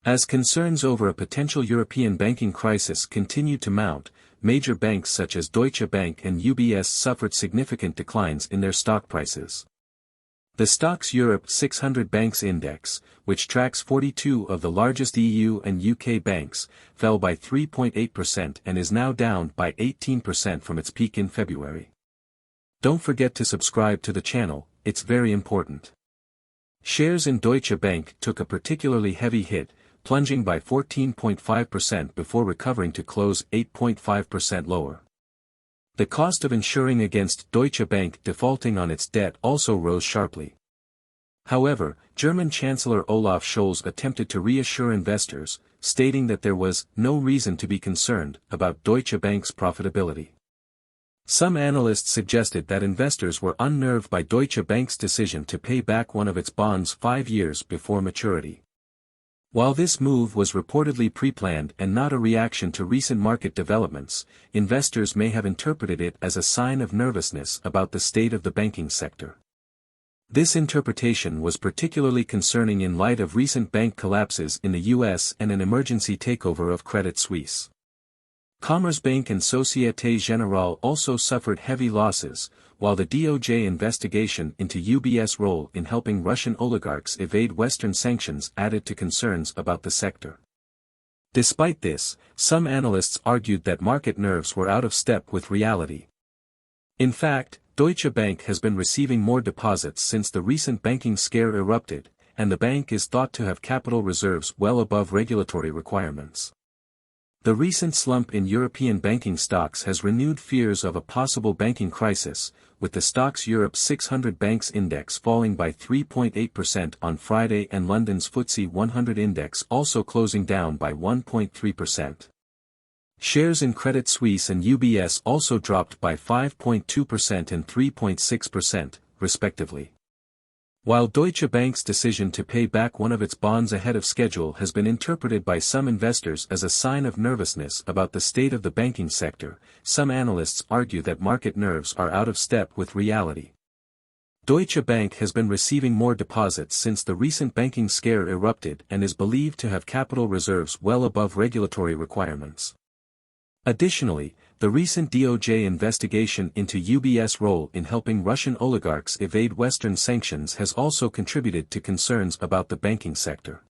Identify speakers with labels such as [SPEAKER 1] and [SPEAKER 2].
[SPEAKER 1] As concerns over a potential European banking crisis continued to mount, major banks such as Deutsche Bank and UBS suffered significant declines in their stock prices. The Stoxx Europe 600 Banks Index, which tracks 42 of the largest EU and UK banks, fell by 3.8% and is now down by 18% from its peak in February. Don't forget to subscribe to the channel, it's very important. Shares in Deutsche Bank took a particularly heavy hit, plunging by 14.5% before recovering to close 8.5% lower. The cost of insuring against Deutsche Bank defaulting on its debt also rose sharply. However, German Chancellor Olaf Scholz attempted to reassure investors, stating that there was no reason to be concerned about Deutsche Bank's profitability. Some analysts suggested that investors were unnerved by Deutsche Bank's decision to pay back one of its bonds 5 years before maturity. While this move was reportedly pre-planned and not a reaction to recent market developments, investors may have interpreted it as a sign of nervousness about the state of the banking sector. This interpretation was particularly concerning in light of recent bank collapses in the US and an emergency takeover of Credit Suisse. Commerzbank and Société Générale also suffered heavy losses, while the DOJ investigation into UBS' role in helping Russian oligarchs evade Western sanctions added to concerns about the sector. Despite this, some analysts argued that market nerves were out of step with reality. In fact, Deutsche Bank has been receiving more deposits since the recent banking scare erupted, and the bank is thought to have capital reserves well above regulatory requirements. The recent slump in European banking stocks has renewed fears of a possible banking crisis, with the Stoxx Europe 600 Banks Index falling by 3.8% on Friday and London's FTSE 100 Index also closing down by 1.3%. Shares in Credit Suisse and UBS also dropped by 5.2% and 3.6%, respectively. While Deutsche Bank's decision to pay back one of its bonds ahead of schedule has been interpreted by some investors as a sign of nervousness about the state of the banking sector, some analysts argue that market nerves are out of step with reality. Deutsche Bank has been receiving more deposits since the recent banking scare erupted and is believed to have capital reserves well above regulatory requirements. Additionally, the recent DOJ investigation into UBS' role in helping Russian oligarchs evade Western sanctions has also contributed to concerns about the banking sector.